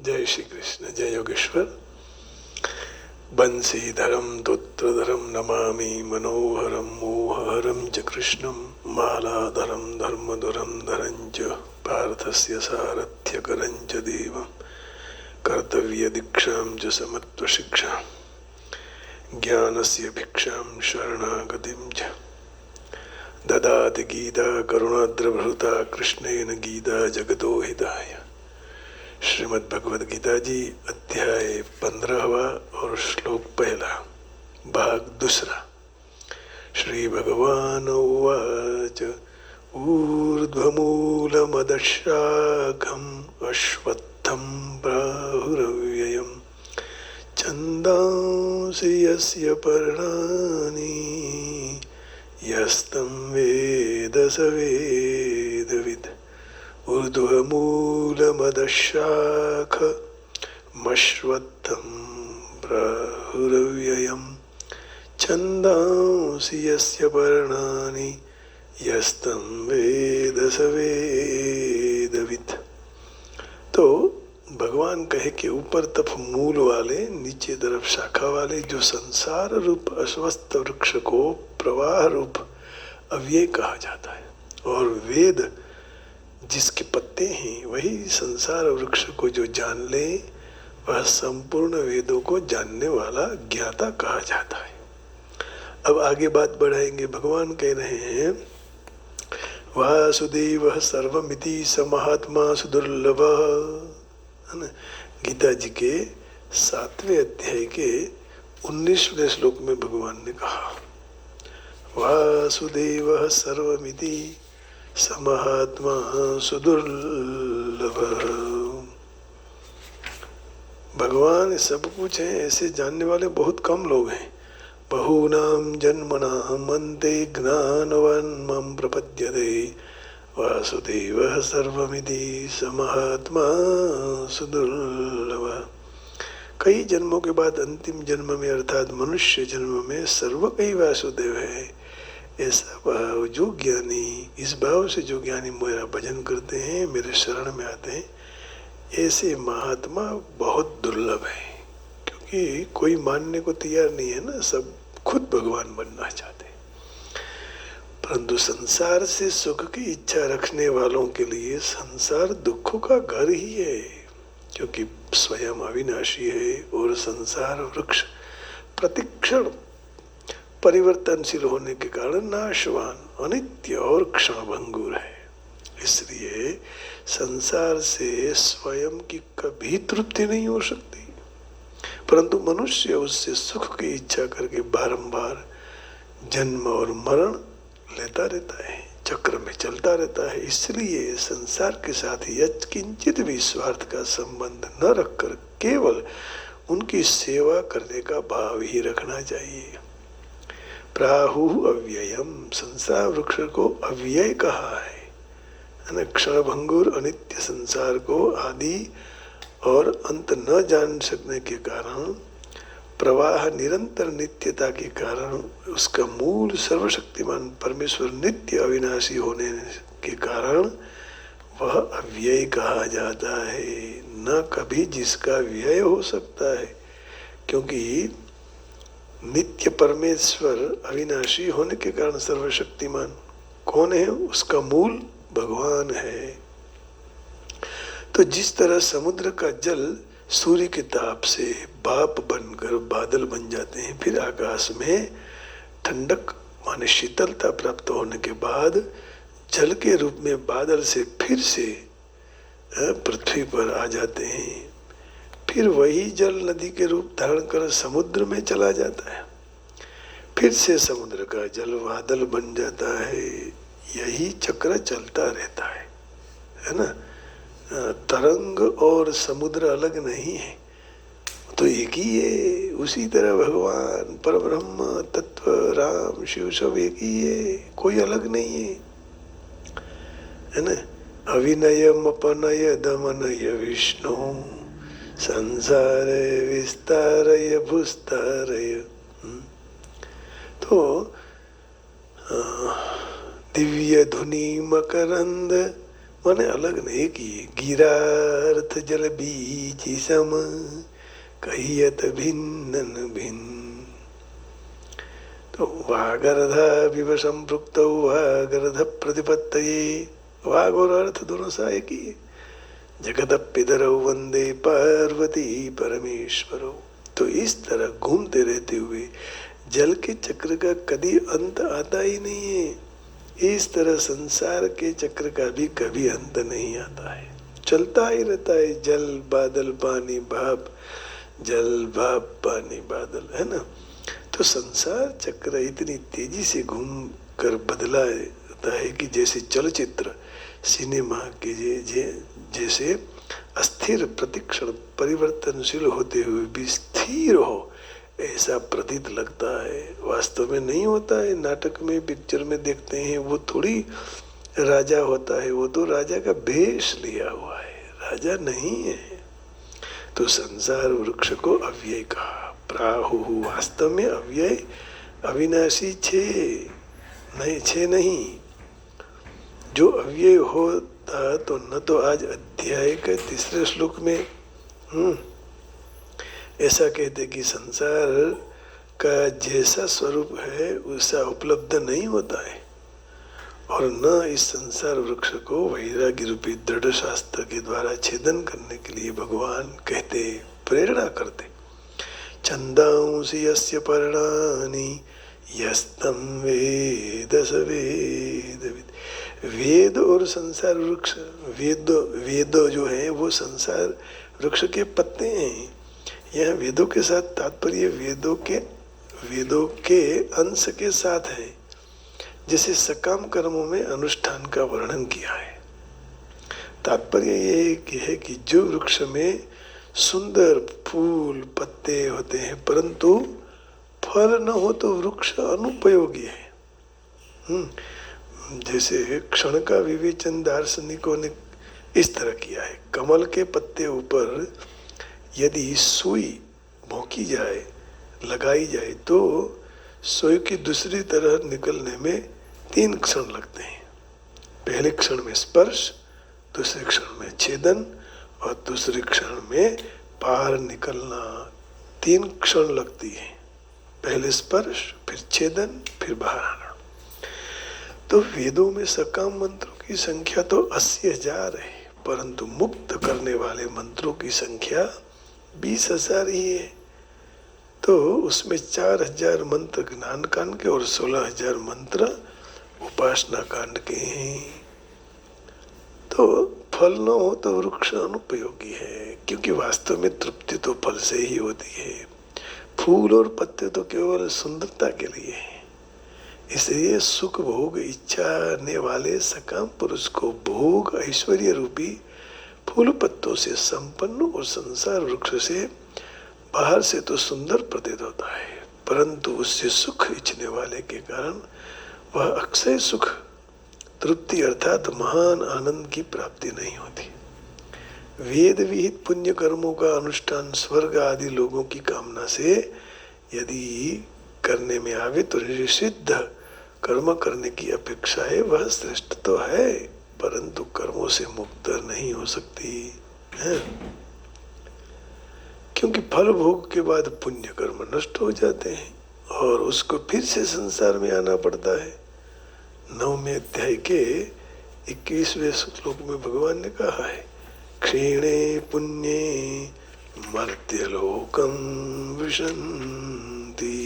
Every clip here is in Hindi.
जय श्री कृष्ण। जय योगेश्वर। बंसीधरम तोत्रधरम नमामि मनोहरम मोहहरम च कृष्णं मालाधरम धर्मधुरम धरं च पार्थस्य सारथ्यकरं च देवं कर्तव्यदीक्षां च समत्वशिक्षां ज्ञानस्य भिक्षां शरणागतिं च ददाति गीता करुणाद्रभृता कृष्णेन गीता जगतो हिताय। श्रीमद् भगवद गीता जी अध्याय 15वां और श्लोक 1, भाग 2। श्री भगवान उवाच ऊर्ध्वमूलमदशाखम् अश्वत्थं प्राहुरव्ययं छन्दांसि यस्य पर्णानि यस्तं वेद स वेदवित्। ऊर्ध्वमूलमदशाखमश्वत्थं प्राहुरव्ययं छन्दांसि यस्य पर्णानि यस्तं वेद स वेदवित्। तो भगवान कहे कि ऊपर तरफ मूल वाले, नीचे तरफ शाखा वाले, जो संसार रूप अश्वत्थ वृक्ष को प्रवाह रूप अव्यय कहा जाता है, और वेद जिसके पत्ते हैं वही संसार वृक्ष को जो जान ले वह संपूर्ण वेदों को जानने वाला ज्ञाता कहा जाता है। अब आगे बात बढ़ाएंगे। भगवान कह रहे हैं वासुदेव सर्वमिति स महात्मा सुदुर्लभ, है ना। गीता जी के 7वें अध्याय के 19वें श्लोक में भगवान ने कहा वासुदेव सर्वमिति समहात्मा सुदुर्लभ। भगवान सब कुछ है, ऐसे जानने वाले बहुत कम लोग हैं। बहूनां जन्मनां अन्ते ज्ञानवान् मां प्रपद्यते वासुदेवः सर्वमिति समहात्मा सुदुर्लभ। कई जन्मों के बाद अंतिम जन्म में अर्थात मनुष्य जन्म में सर्वकई वासुदेव है, ऐसा भाव जो ज्ञानी, इस भाव से जो ज्ञानी मेरा भजन करते हैं, मेरे शरण में आते हैं, ऐसे महात्मा बहुत दुर्लभ है। क्योंकि कोई मानने को तैयार नहीं है ना, सब खुद भगवान बनना चाहते हैं। परंतु संसार से सुख की इच्छा रखने वालों के लिए संसार दुखों का घर ही है, क्योंकि स्वयं अविनाशी है और संसार वृक्ष प्रतिक्षण परिवर्तनशील होने के कारण नाशवान, अनित्य और क्षणभंगुर है। इसलिए संसार से स्वयं की कभी तृप्ति नहीं हो सकती, परंतु मनुष्य उससे सुख की इच्छा करके बारंबार जन्म और मरण लेता रहता है, चक्र में चलता रहता है। इसलिए संसार के साथ यत्किंचित भी स्वार्थ का संबंध न रखकर केवल उनकी सेवा करने का भाव ही रखना चाहिए। प्राहु अव्ययम, संसार वृक्ष को अव्यय कहा है, क्षणभंगुर अनित्य संसार को आदि और अंत न जान सकने के कारण, प्रवाह निरंतर नित्यता के कारण, उसका मूल सर्वशक्तिमान परमेश्वर नित्य अविनाशी होने के कारण वह अव्यय कहा जाता है, न कभी जिसका व्यय हो सकता है। क्योंकि नित्य परमेश्वर अविनाशी होने के कारण सर्वशक्तिमान कौन है? उसका मूल भगवान है। तो जिस तरह समुद्र का जल सूर्य के ताप से भाप बनकर बादल बन जाते हैं, फिर आकाश में ठंडक माने शीतलता प्राप्त होने के बाद जल के रूप में बादल से फिर से पृथ्वी पर आ जाते हैं, फिर वही जल नदी के रूप धारण कर समुद्र में चला जाता है, फिर से समुद्र का जल बादल बन जाता है। यही चक्र चलता रहता है ना। तरंग और समुद्र अलग नहीं है, तो एक ही है। उसी तरह भगवान परब्रह्म तत्व राम शिव सब एक ही है, कोई अलग नहीं है ना। अविनयम अपनय दमनय विष्णु संसार विस्तारय भूस्तारय। तो दिव्य धुनी मकरंद माने अलग नहीं किए। गिरार्थ जल बीज सम कहियत भिन्न भिन्न। तो वागर्ध विव संपृक्त वागर्ध प्रतिपत्तये, वाग और अर्थ दोनों सहायक ही है। जगत पितरौ वंदे पार्वती परमेश्वरौ। तो इस तरह घूमते रहते हुए जल के चक्र का कभी अंत आता ही नहीं है। इस तरह संसार के चक्र का भी कभी अंत नहीं आता है, चलता ही रहता है। जल बादल पानी भाप, जल भाप पानी बादल, है ना। तो संसार चक्र इतनी तेजी से घूम कर बदला रहता है कि जैसे चलचित्र सिनेमा के जैसे अस्थिर प्रतिक्षण परिवर्तनशील होते हुए भी स्थिर हो, ऐसा प्रतीत लगता है। वास्तव में नहीं होता है। नाटक में पिक्चर में देखते हैं वो थोड़ी राजा होता है, वो तो राजा का भेष लिया हुआ है, राजा नहीं है। तो संसार वृक्ष को अव्यय कहा। प्राहु वास्तव में अव्यय अविनाशी छे नहीं। जो अव्यय होता तो न तो आज अध्याय के तीसरे श्लोक में ऐसा कहते कि संसार का जैसा स्वरूप है वैसा उपलब्ध नहीं होता है, और न इस संसार वृक्ष को वैराग्य रूपी दृढ़ शास्त्र के द्वारा छेदन करने के लिए भगवान कहते, प्रेरणा करते। छंदांसि यस्य पर्णानि यस्तं वेद स वेदवित्। वेद और संसार वृक्ष, वेद जो है वो संसार वृक्ष के पत्ते हैं। यह वेदों के साथ तात्पर्य वेदों के अंश के साथ है, जैसे सकाम कर्मों में अनुष्ठान का वर्णन किया है। तात्पर्य ये है कि जो वृक्ष में सुंदर फूल पत्ते होते हैं परंतु फल न हो तो वृक्ष अनुपयोगी है। जैसे क्षण का विवेचन दार्शनिकों ने इस तरह किया है। कमल के पत्ते ऊपर यदि सुई भोंकी जाए, लगाई जाए, तो सुई की दूसरी तरह निकलने में 3 क्षण लगते हैं। पहले क्षण में स्पर्श, दूसरे क्षण में छेदन और दूसरे क्षण में बाहर निकलना। 3 क्षण लगती है, पहले स्पर्श, फिर छेदन, फिर बाहर आना। तो वेदों में सकाम मंत्रों की संख्या तो 80,000 है, परंतु मुक्त करने वाले मंत्रों की संख्या 20,000 ही है। तो उसमें 4,000 मंत्र ज्ञान कांड के और 16,000 मंत्र उपासना कांड के हैं। तो फल न हो तो वृक्ष अनुपयोगी है, क्योंकि वास्तव में तृप्ति तो फल से ही होती है। फूल और पत्ते तो केवल सुंदरता के लिए है। इसलिए सुख भोग इच्छाने वाले सकाम पुरुष को भोग ऐश्वर्य रूपी फूल पत्तों से संपन्न और संसार वृक्ष से बाहर से तो सुंदर प्रतीत होता है, परंतु उससे सुख इच्छने वाले के कारण वह अक्षय सुख तृप्ति अर्थात महान आनंद की प्राप्ति नहीं होती। वेद विहित पुण्य कर्मों का अनुष्ठान स्वर्ग आदि लोगों की कामना से यदि करने में आवे तो निषिद्ध कर्म करने की अपेक्षा है, वह श्रेष्ठ तो है, परंतु कर्मों से मुक्त नहीं हो सकती है, क्योंकि फल भोग के बाद पुण्य कर्म नष्ट हो जाते हैं और उसको फिर से संसार में आना पड़ता है। 9वें अध्याय के 21वें श्लोक में भगवान ने कहा है, क्षीणे पुण्ये मर्त्यलोकं विशन्ति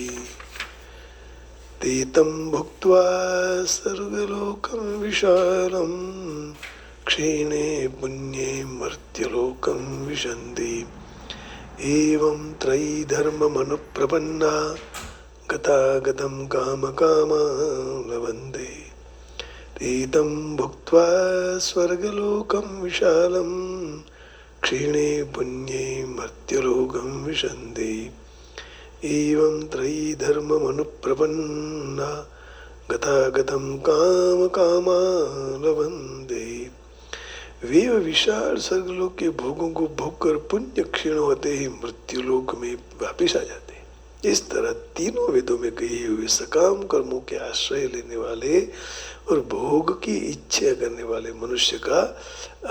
तीतं भुक्त्वा स्वर्गलोकं विशालं क्षीणे पुण्ये मर्त्यलोकं विशन्ति एवं त्रयी धर्ममनुप्रपन्ना गतागतं कामकामा लभन्ते तीतं भुक्त्वा स्वर्गलोकं विशालं क्षीणे पुण्ये मर्त्यलोकं विशन्ति एवं त्रयी धर्ममनुप्रपन्ना गतागतं कामकामा लभन्ते। वे विशाल स्वर्गलोक के भोगों को भोग कर पुण्य क्षीण होते ही मृत्युलोक में वापिस आ जाते। इस तरह तीनों वेदों में कही हुई सकाम कर्मों के आश्रय लेने वाले और भोग की इच्छा करने वाले मनुष्य का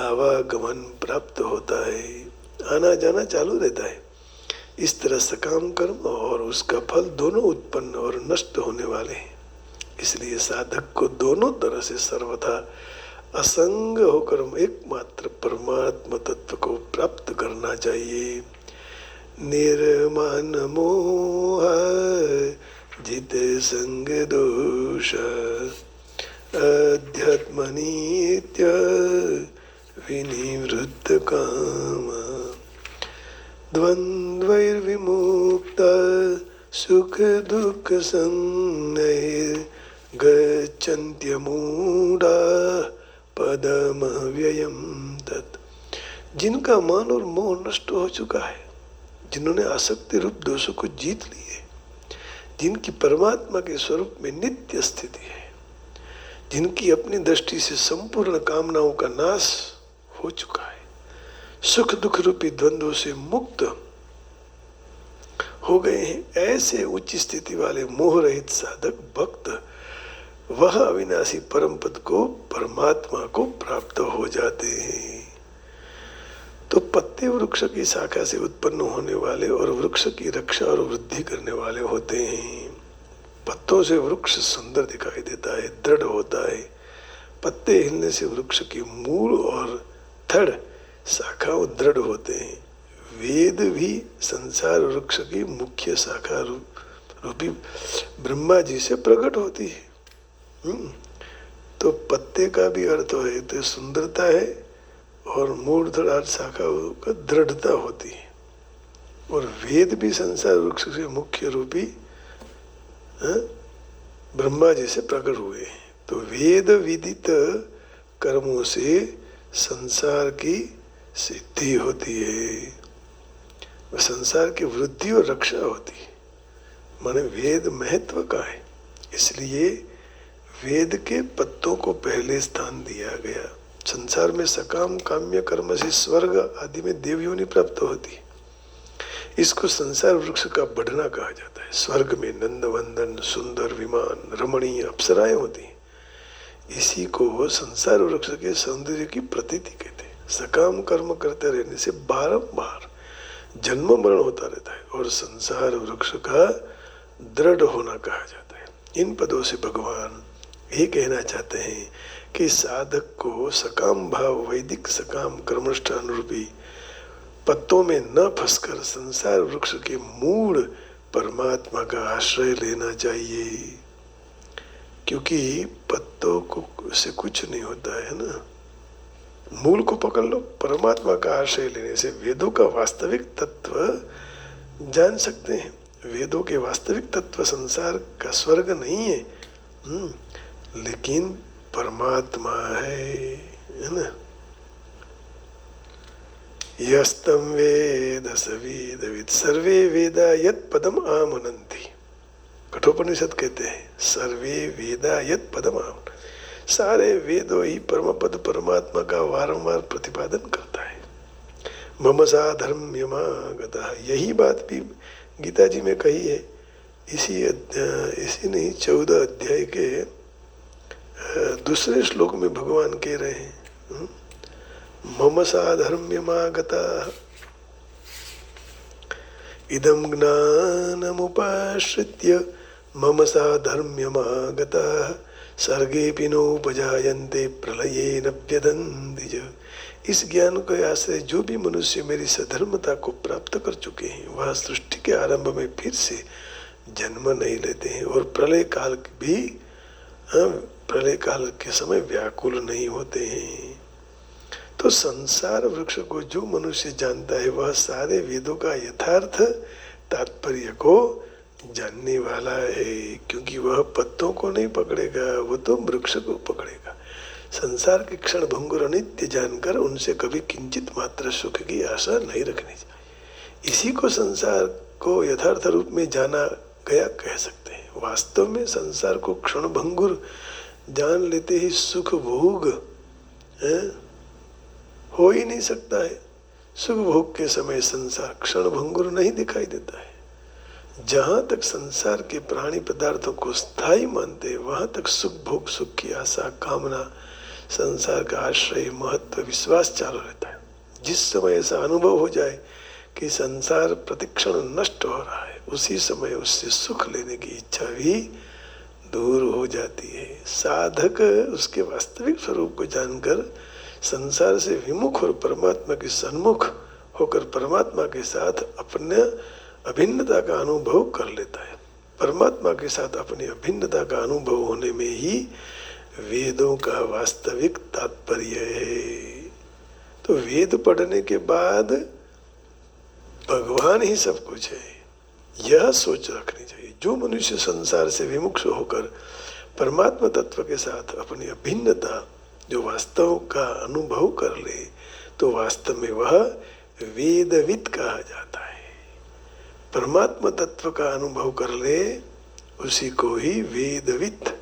आवागमन प्राप्त होता है, आना जाना चालू रहता है। इस तरह सकाम कर्म और उसका फल दोनों उत्पन्न और नष्ट होने वाले हैं। इसलिए साधक को दोनों तरह से सर्वथा असंग होकर एकमात्र परमात्मा तत्व को प्राप्त करना चाहिए। निर्मान मोह जित संग दोष अध्यात्म नित्य विनिवृत्त काम द्वंद्वैर्विमुक्त सुख दुख संनैर् गच्छन्त्यमूढा पदमव्ययम् तत्। जिनका मन और मोह नष्ट हो चुका है, जिन्होंने आसक्ति रूप दोषों को जीत लिए, जिनकी परमात्मा के स्वरूप में नित्य स्थिति है, जिनकी अपनी दृष्टि से संपूर्ण कामनाओं का नाश हो चुका है, सुख दुख रूपी द्वंद्वों से मुक्त हो गए हैं, ऐसे उच्च स्थिति वाले मोह रहित साधक भक्त वह अविनाशी परम पद को, परमात्मा को प्राप्त हो जाते हैं। तो पत्ते वृक्ष की शाखा से उत्पन्न होने वाले और वृक्ष की रक्षा और वृद्धि करने वाले होते हैं। पत्तों से वृक्ष सुंदर दिखाई देता है, दृढ़ होता है। पत्ते हिलने से वृक्ष की मूल और थड़ शाखाओं दृढ़ होते हैं। वेद भी संसार वृक्ष की मुख्य शाखा रूपी ब्रह्मा जी से प्रकट होती है। तो पत्ते का भी अर्थ है तो सुंदरता है और मूर्धड़ शाखा का दृढ़ता होती है। और वेद भी संसार वृक्ष से मुख्य रूपी ब्रह्मा जी से प्रकट हुए हैं। तो वेद विदित कर्मों से संसार की सिद्धि होती है, संसार की वृद्धि और रक्षा होती है। माने वेद महत्व का है, इसलिए वेद के पत्तों को पहले स्थान दिया गया। संसार में सकाम काम्य कर्म से स्वर्ग आदि में देवयोनि प्राप्त होती है। इसको संसार वृक्ष का बढ़ना कहा जाता है। स्वर्ग में नंदवंदन सुंदर विमान रमणीय अप्सराएं होती हैं। इसी को संसार वृक्ष के सौंदर्य की प्रतीति कहते हैं। सकाम कर्म करते रहने से बारंबार जन्म मरण होता रहता है और संसार वृक्ष का दृढ़ होना कहा जाता है। इन पदों से भगवान ये कहना चाहते हैं कि साधक को सकाम भाव वैदिक सकाम कर्मष्ठान रूपी पत्तों में न फंसकर संसार वृक्ष के मूल परमात्मा का आश्रय लेना चाहिए, क्योंकि पत्तों को से कुछ नहीं होता है ना। मूल को पकड़ लो। परमात्मा का आश्रय लेने से वेदों का वास्तविक तत्व जान सकते हैं। वेदों के वास्तविक तत्व संसार का स्वर्ग नहीं है, लेकिन परमात्मा है ना। यस्तम वेद स वेदविद सर्वे वेदा यत् पदम आमनन्ति। कठोपनिषद कहते हैं सर्वे वेदा यत् पदम आम। सारे वेदों ही परम पद परमात्मा का वारंवार प्रतिपादन करता है। मम साधर्म्यमागतः, यही बात भी गीता जी में कही है। इसी नहीं 14 अध्याय के दूसरे श्लोक में भगवान कह रहे हैं मम साधर्म्यमागतः इदं ज्ञानमुपाश्रित्य मम साधर्म्यमागतः सर्गेऽपि नोपजायन्ते प्रलयेन व्यदन्ति च। इस ज्ञान के आश्रय जो भी मनुष्य मेरी सधर्मता को प्राप्त कर चुके हैं वह सृष्टि के आरंभ में फिर से जन्म नहीं लेते हैं और प्रलय काल के समय व्याकुल नहीं होते हैं। तो संसार वृक्ष को जो मनुष्य जानता है वह सारे वेदों का यथार्थ तात्पर्य को जानने वाला है, क्योंकि वह पत्तों को नहीं पकड़ेगा, वो तो वृक्ष को पकड़ेगा। संसार के क्षण भंगुर अनित्य जानकर उनसे कभी किंचित मात्र सुख की आशा नहीं रखनी चाहिए। इसी को संसार को यथार्थ रूप में जाना गया कह सकते हैं। वास्तव में संसार को क्षण भंगुर जान लेते ही सुख भोग हो ही नहीं सकता है। सुख भोग के समय संसार क्षण भंगुर नहीं दिखाई देता है। जहाँ तक संसार के प्राणी पदार्थों को स्थायी मानते हैं, वहाँ तक सुख भोग, सुख की आशा, कामना, संसार का आश्रय, महत्व, विश्वास चालू रहता है। जिस समय ऐसा अनुभव हो जाए कि संसार प्रतिक्षण नष्ट हो रहा है, उसी समय उससे सुख लेने की इच्छा भी दूर हो जाती है। साधक उसके वास्तविक स्वरूप को जानकर संसार से विमुख और परमात्मा के सन्मुख होकर परमात्मा के साथ अपने अभिन्नता का अनुभव कर लेता है। परमात्मा के साथ अपनी अभिन्नता का अनुभव होने में ही वेदों का वास्तविक तात्पर्य है। तो वेद पढ़ने के बाद भगवान ही सब कुछ है, यह सोच रखनी चाहिए। जो मनुष्य संसार से विमुख होकर परमात्मा तत्व के साथ अपनी अभिन्नता जो वास्तव का अनुभव कर ले, तो वास्तव में वह वेदविद कहा जाता है। परमात्मा तत्व का अनुभव कर ले, उसी को ही वेदविद।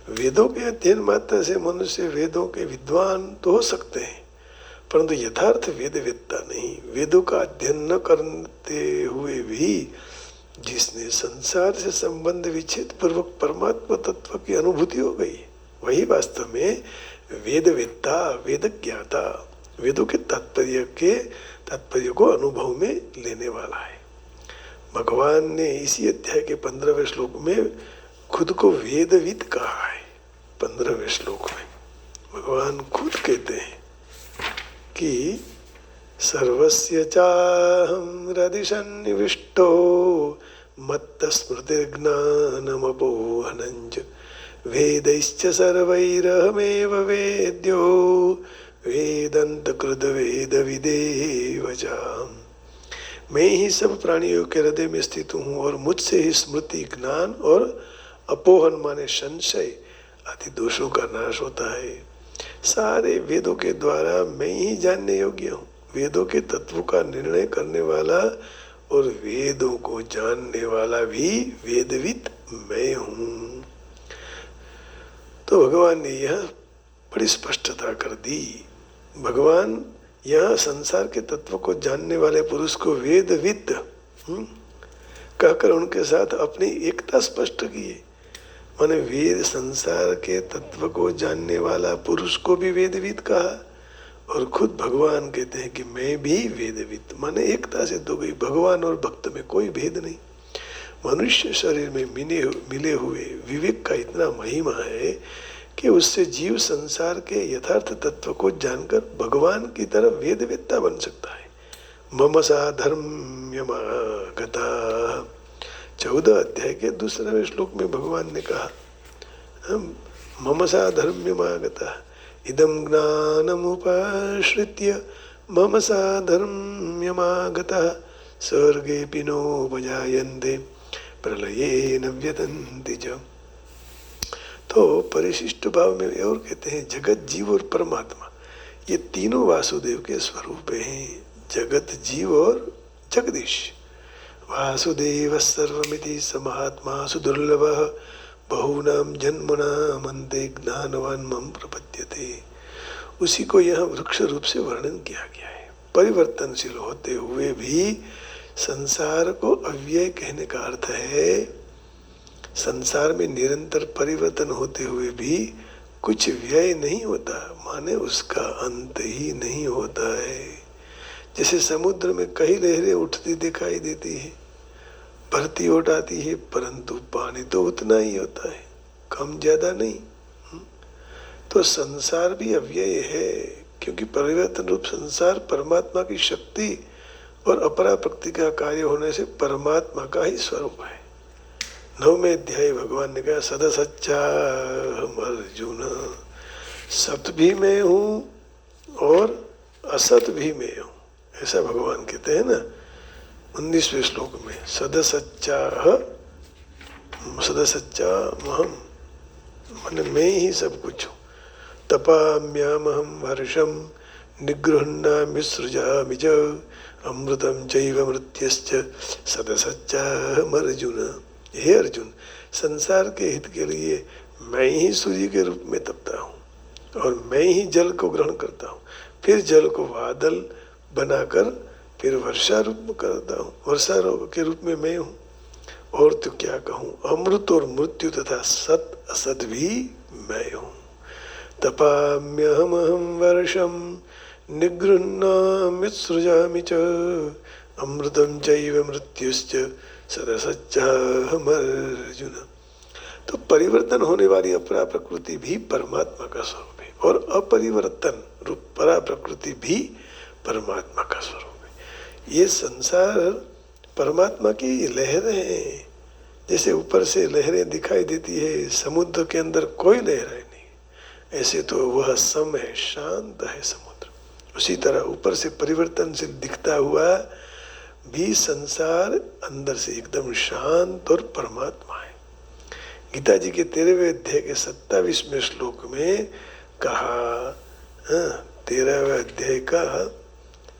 वेदों के अध्ययन मात्र से मनुष्य वेदों के विद्वान तो हो सकते हैं, परंतु यथार्थ वेदवेत्ता नहीं। वेदों का अध्ययन न करते हुए भी जिसने संसार से संबंध विच्छेद पूर्वक परमात्मा तत्व की अनुभूति हो गई, वही वास्तव में वेदवेत्ता, वेदज्ञाता, वेदों के तात्पर्य को अनुभव में लेने वाला है। भगवान ने इसी अध्याय के 15वें श्लोक में खुद को वेदविद कहा है। 15वें श्लोक में भगवान खुद कहते हैं कि सर्वस्य चाहं हृदि सन्निविष्टो मत्त स्मृतिर्ज्ञानमपोहनञ्च वेदैश्च सर्वैरहमेव वेद्यो वेदन्तकृत वेदविदेव चाहम्। मैं ही सब प्राणियों के हृदय में स्थित हूँ और मुझसे ही स्मृति, ज्ञान और अपोहन माने संशय आदि दोषों का नाश होता है। सारे वेदों के द्वारा मैं ही जानने योग्य हूँ। वेदों के तत्वों का निर्णय करने वाला और वेदों को जानने वाला भी वेदविद मैं हूँ। तो भगवान ने यह बड़ी स्पष्टता कर दी। भगवान यहाँ संसार के तत्व को जानने वाले पुरुष को वेदविद कहकर उनके साथ अपनी एकता स्पष्ट की। माने वेद संसार के तत्व को जानने वाला पुरुष को भी वेदविद कहा, और खुद भगवान कहते हैं कि मैं भी वेदविद। माने एकता सिद्ध हो गई। भगवान और भक्त में कोई भेद नहीं। मनुष्य शरीर में मिले हुए विवेक का इतना महिमा है कि उससे जीव संसार के यथार्थ तत्व को जानकर भगवान की तरफ वेदवेत्ता बन सकता है। मम साधर्म्यमागता 14 अध्याय के 2वें श्लोक में भगवान ने कहा, मम साधर्म्यमागता इदं ज्ञानमुपाश्रित्य मम साधर्म्यमागता स्वर्गेऽपि नोपजायन्ते प्रलयेन व्यतन्ति च। तो परिशिष्ट भाव में और कहते हैं जगत, जीव और परमात्मा, ये तीनों वासुदेव के स्वरूप हैं। जगत, जीव और जगदीश। वासुदेव सर्वमिति स महात्मा सुदुर्लभः बहूनां जन्मनां अन्ते ज्ञानवान् मम प्रपद्यते। उसी को यहाँ वृक्ष रूप से वर्णन किया गया है। परिवर्तनशील होते हुए भी संसार को अव्यय कहने का अर्थ है संसार में निरंतर परिवर्तन होते हुए भी कुछ व्यय नहीं होता, माने उसका अंत ही नहीं होता है। जैसे समुद्र में कई लहरें उठती दिखाई देती है, भरती ओट आती है, परंतु पानी तो उतना ही होता है, कम ज्यादा नहीं। तो संसार भी अव्यय है, क्योंकि परिवर्तन रूप संसार परमात्मा की शक्ति और अपरा प्रकृति का कार्य होने से परमात्मा का ही स्वरूप है। 9वें अध्याय भगवान ने कहा सदसच्चा हम अर्जुन, सत भी मैं हूँ और असत भी मैं हूँ, ऐसा भगवान कहते हैं ना 19वें श्लोक में। सदसच्चा महम, माने मैं ही सब कुछ हूँ। तपाम्यामहं हर्षं निगृह्णामि सृजामि च अमृतं चैव मृत्युश्च सदसच्चाहम् अर्जुन। हे अर्जुन, संसार के हित के लिए मैं ही सूर्य के रूप में तपता हूँ और मैं ही जल को ग्रहण करता हूँ, फिर जल को बादल बनाकर फिर वर्षा रूप में करता हूँ, वर्षा के रूप में मैं हूँ। और तो क्या कहूँ, अमृत और मृत्यु तथा सत असत भी मैं हूँ। तपाम्यहमहं वर्षं निगृह्णाम्युत्सृजामि च अमृतं चैव मृत्युश्च सदसच्चाहमर्जुन। तो परिवर्तन होने वाली अपरा प्रकृति भी परमात्मा का स्वरूप है और अपरिवर्तन रूप परा प्रकृति भी परमात्मा का स्वरूप है। ये संसार परमात्मा की लहरें हैं। जैसे ऊपर से लहरें दिखाई देती है, समुद्र के अंदर कोई लहरें नहीं, ऐसे तो वह सम है, शांत है समुद्र। उसी तरह ऊपर से परिवर्तनशील दिखता हुआ भी संसार अंदर से एकदम शांत और परमात्मा है। गीता जी के 13वें अध्याय के 27वें श्लोक में कहा, 13वें अध्याय का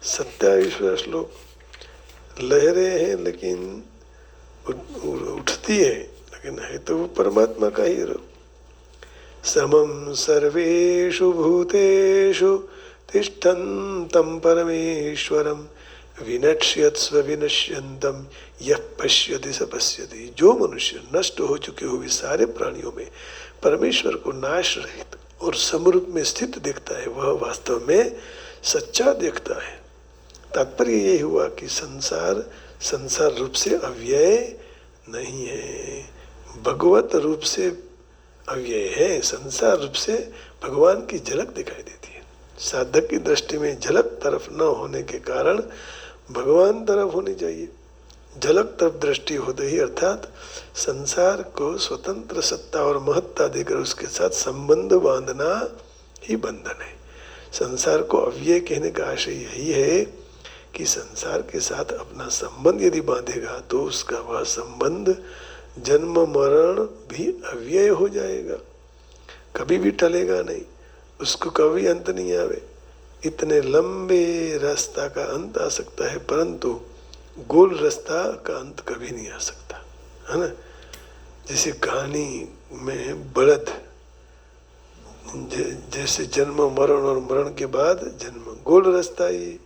27वां श्लोक, लहरें हैं लेकिन उठती है, लेकिन है तो वो परमात्मा का ही रूप। समम सर्वेषु भूतेषु तिष्ठन्तं परमेश्वरं विनश्यत्स्व विनश्यन्तं यः पश्यति स पश्यति। जो मनुष्य नष्ट हो चुके हुए सारे प्राणियों में परमेश्वर को नाश रहित और समरूप में स्थित देखता है, वह वास्तव में सच्चा देखता है। तात्पर्य ये हुआ कि संसार रूप से अव्यय नहीं है, भगवत रूप से अव्यय है। संसार रूप से भगवान की झलक दिखाई देती है। साधक की दृष्टि में झलक तरफ न होने के कारण भगवान तरफ होनी चाहिए। झलक तरफ दृष्टि होते ही अर्थात संसार को स्वतंत्र सत्ता और महत्ता देकर उसके साथ संबंध बांधना ही बंधन है। संसार को अव्यय कहने का आशय यही है कि संसार के साथ अपना संबंध यदि बांधेगा तो उसका वह संबंध जन्म मरण भी अव्यय हो जाएगा, कभी भी टलेगा नहीं, उसको कभी अंत नहीं आवे। इतने लंबे रास्ता का अंत आ सकता है परंतु गोल रास्ता का अंत कभी नहीं आ सकता, है ना। जैसे कहानी में बलद, जैसे जन्म मरण और मरण के बाद जन्म, गोल रास्ता ये।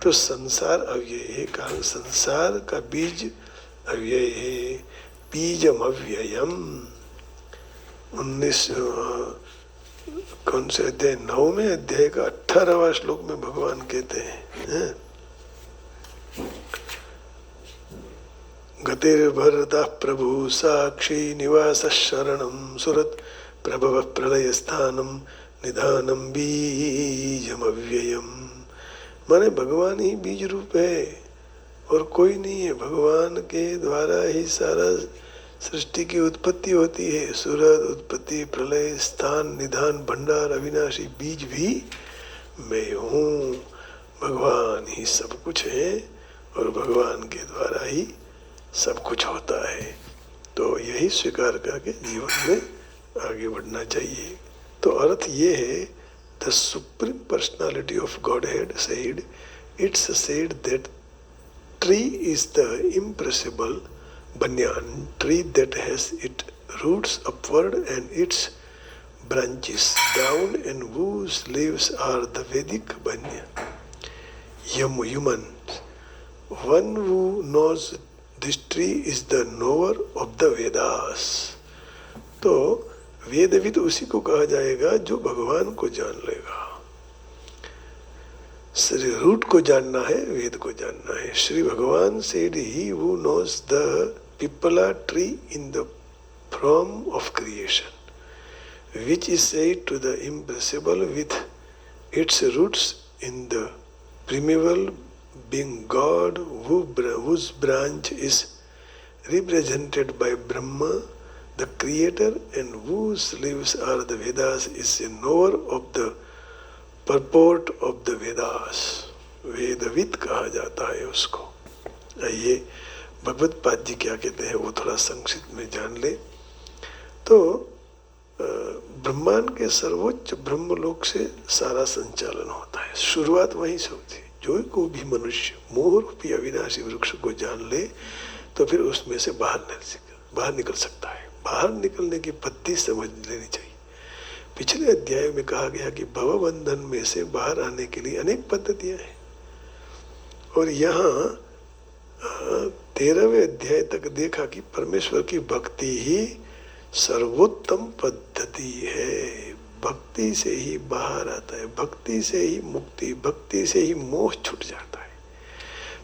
तो संसार अव्यय है, कारण संसार का बीज अव्यय है। बीजम अव्ययम 19 कौन से अध्याय, 9वें अध्याय का 18वां श्लोक में भगवान कहते हैं, गतिर्भरतः प्रभु साक्षी निवास शरणं सुरत प्रभव प्रलय स्थानम निधानम बीजम अव्ययम। माने भगवान ही बीज रूप है और कोई नहीं है। भगवान के द्वारा ही सारा सृष्टि की उत्पत्ति होती है। सूरत, उत्पत्ति, प्रलय, स्थान, निधान, भंडार, अविनाशी बीज भी मैं हूँ। भगवान ही सब कुछ है और भगवान के द्वारा ही सब कुछ होता है। तो यही स्वीकार करके जीवन में आगे बढ़ना चाहिए। तो अर्थ ये है, the supreme personality of godhead said, it's said that tree is the impressible banyan tree that has its roots upward and its branches down and whose leaves are the Vedic banyan. Human, one who knows this tree is the knower of the Vedas. तो वेदविद उसी को कहा जाएगा जो भगवान को जान लेगा। श्री रूट को जानना है, वेद को जानना है। श्री भगवान said, he who knows the pipala tree in the form of creation, which is said to the impressible with its roots in the primeval being God, whose branch is represented by Brahma, the creator, and whose leaves are the Vedas, is a knower of the purport of the Vedas. वेदविद कहा जाता है उसको। आइए भगवत पाद जी क्या कहते हैं वो थोड़ा संक्षिप्त में जान ले। तो ब्रह्मांड के सर्वोच्च ब्रह्मलोक से सारा संचालन होता है, शुरुआत वहीं से होती है। जो को भी मनुष्य मोह रूपी अविनाशी वृक्ष को जान ले तो फिर उसमें से बाहर निकल सकता है। बाहर निकलने की पद्धति समझ लेनी चाहिए। पिछले अध्याय में कहा गया कि भव बंधन में से बाहर आने के लिए अनेक पद्धतियां हैं और यहाँ 13वें अध्याय तक देखा कि परमेश्वर की भक्ति ही सर्वोत्तम पद्धति है। भक्ति से ही बाहर आता है, भक्ति से ही मुक्ति, भक्ति से ही मोह छूट जाता है।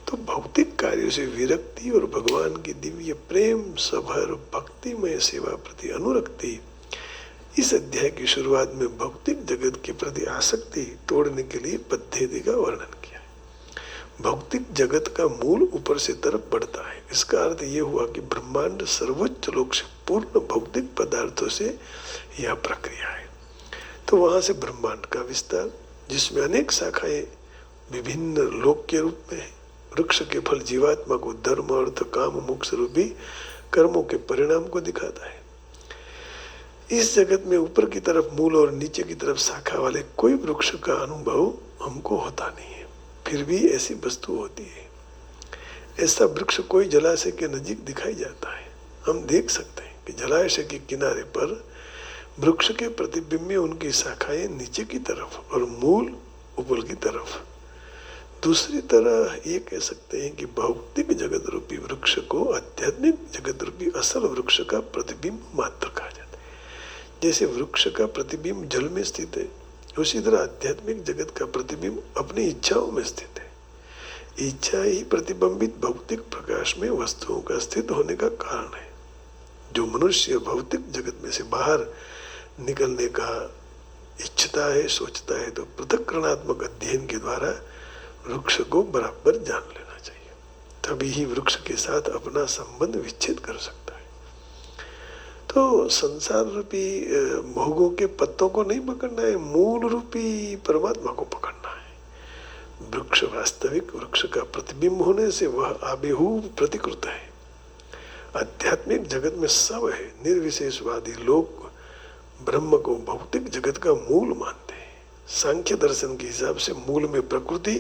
तो भौतिक कार्यों से विरक्ति और भगवान की दिव्य प्रेम सभर भक्तिमय सेवा प्रति अनुरक्ति, इस अध्याय की शुरुआत में भौतिक जगत के प्रति आसक्ति तोड़ने के लिए पद्धति का वर्णन किया। भौतिक जगत का मूल ऊपर से तरफ बढ़ता है। इसका अर्थ यह हुआ कि ब्रह्मांड सर्वोच्च लोक से पूर्ण भौतिक पदार्थों से यह प्रक्रिया है। तो वहां से ब्रह्मांड का विस्तार, जिसमें अनेक शाखाएं विभिन्न लोक के रूप में है। वृक्ष के फल जीवात्मा को धर्म, अर्थ, काम, मोक्ष रूपी कर्मों के परिणाम को दिखाता है। इस जगत में ऊपर की तरफ मूल और नीचे की तरफ शाखा वाले कोई वृक्ष का अनुभव हमको होता नहीं है, फिर भी ऐसी वस्तु होती है। ऐसा वृक्ष कोई जलाशय के नजीक दिखाई जाता है। हम देख सकते हैं कि जलाशय के किनारे पर वृक्ष के प्रतिबिंब में उनकी शाखाएं नीचे की तरफ और मूल ऊपर की तरफ। दूसरी तरह ये कह सकते हैं कि भौतिक जगत रूपी वृक्ष को आध्यात्मिक जगत रूपी असल वृक्ष का प्रतिबिंब मात्र कहा जाता है। जैसे वृक्ष का प्रतिबिंब जल में स्थित है, उसी तरह आध्यात्मिक जगत का प्रतिबिंब अपनी इच्छाओं में स्थित है। इच्छा ही प्रतिबिंबित भौतिक प्रकाश में वस्तुओं का स्थित होने का कारण है। जो मनुष्य भौतिक जगत में से बाहर निकलने का इच्छता है, सोचता है, तो पृथक्करणात्मक अध्ययन के द्वारा वृक्ष को बराबर जान लेना चाहिए। तभी ही वृक्ष के साथ अपना संबंध विच्छेद कर सकता है। तो संसार रूपी भोगों के पत्तों को नहीं पकड़ना है, मूल रूपी परमात्मा को पकड़ना है। वृक्ष वास्तविक वृक्ष का प्रतिबिंब होने से वह आबेहूब प्रतिकृत है। आध्यात्मिक जगत में सब है। निर्विशेषवादी लोग ब्रह्म को भौतिक जगत का मूल मानते हैं। सांख्य दर्शन के हिसाब से मूल में प्रकृति,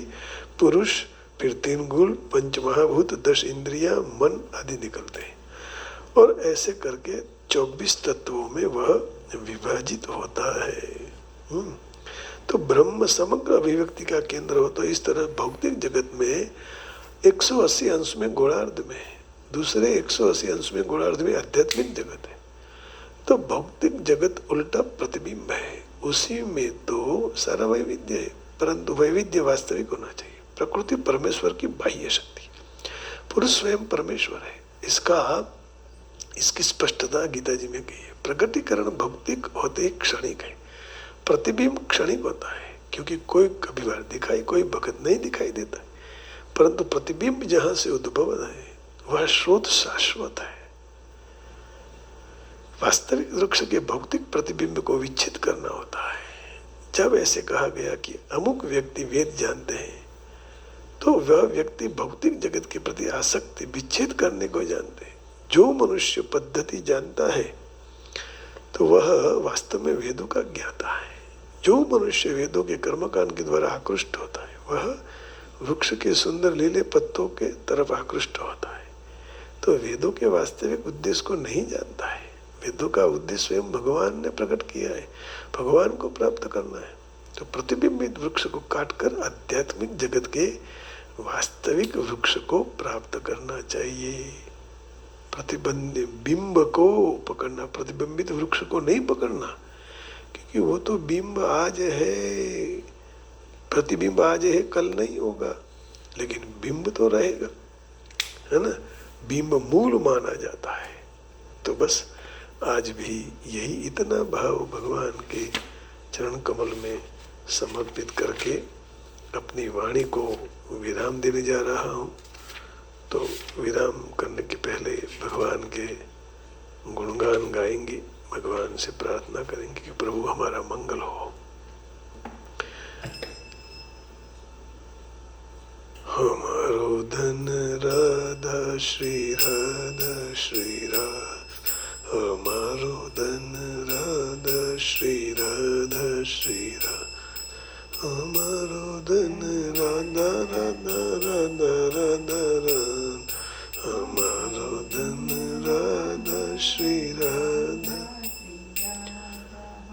पुरुष, फिर 3 गुण, 5 महाभूत, 10 इंद्रियां, मन आदि निकलते हैं और ऐसे करके 24 तत्वों में वह विभाजित होता है। तो ब्रह्म समग्र अभिव्यक्ति का केंद्र हो। तो इस तरह भौतिक जगत में 180 अंश में गोलार्ध में, दूसरे 180 अंश में गोलार्ध में आध्यात्मिक जगत है। तो भौतिक जगत उल्टा प्रतिबिंब है, उसी में तो सारा वैविध्य है, परंतु वैविध्य वास्तविक होना चाहिए। प्रकृति परमेश्वर की बाह्य शक्ति, पुरुष स्वयं परमेश्वर है। इसकी स्पष्टता गीता जी में कही है। प्रगटीकरण भौतिक होते क्षणिक है, प्रतिबिंब क्षणिक होता है, क्योंकि कोई कभी बार दिखाई, कोई वक्त नहीं दिखाई देता, परंतु प्रतिबिंब जहां से उद्भव है वह स्रोत शाश्वत है। वास्तविक वृक्ष के भौतिक प्रतिबिंब को विच्छेद करना होता है। जब ऐसे कहा गया कि अमुक व्यक्ति वेद जानते हैं, तो वह व्यक्ति भौतिक जगत के प्रति आसक्ति विच्छेद करने को जानते हैं। जो मनुष्य पद्धति जानता है तो वह वास्तव में वेदों का ज्ञाता है। जो मनुष्य वेदों के कर्मकांड के द्वारा आकृष्ट होता है वह वृक्ष के सुंदर लीले पत्तों के तरफ आकृष्ट होता है। तो वेदों के वास्तविक उद्देश्य को नहीं जानता है। वेदों का उद्देश्य स्वयं भगवान ने प्रकट किया है, भगवान को प्राप्त करना है। तो प्रतिबिंबित वृक्ष को काटकर आध्यात्मिक जगत के वास्तविक वृक्ष को प्राप्त करना चाहिए। प्रतिबिंब को पकड़ना, प्रतिबिंबित वृक्ष को नहीं पकड़ना, क्योंकि वो तो बिंब आज है, प्रतिबिंब आज है, कल नहीं होगा, लेकिन बिंब तो रहेगा, है ना। बिंब मूल माना जाता है। तो बस आज भी यही इतना भाव भगवान के चरण कमल में समर्पित करके अपनी वाणी को विराम देने जा रहा हूँ। तो विराम करने के पहले भगवान के गुणगान गाएंगे, भगवान से प्रार्थना करेंगे कि प्रभु हमारा मंगल हो। हमारो धन राधा श्री राधा, हमारो धन राधा श्री राधा, हमारो धन राधा राधा, हमारो धन राधा श्री राधा,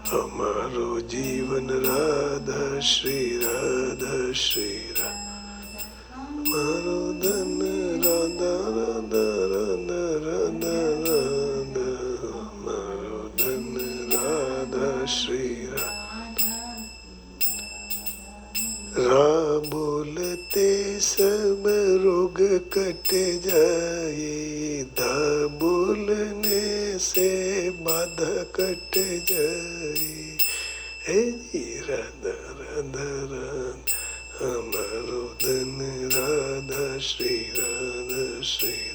हमारो जीवन राधा श्री राधा, हमारो धन राधा जाए, धा बोलने से बाधा कट जाए। हे जी राधा राधा राधा हमारो धन राधा श्री राधा श्री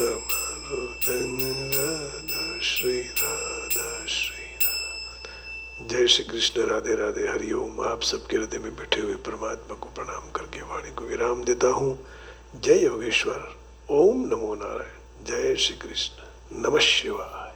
हमारो धन राधा श्री राधा श्री राधा। जय श्री कृष्ण, राधे राधे, हरिओम। आप सबके हृदय में बैठे हुए परमात्मा को प्रणाम करके वाणी को विराम देता हूँ। जय योगेश्वर, ओम नमो नारायण, जय श्री कृष्ण, नमः शिवाय।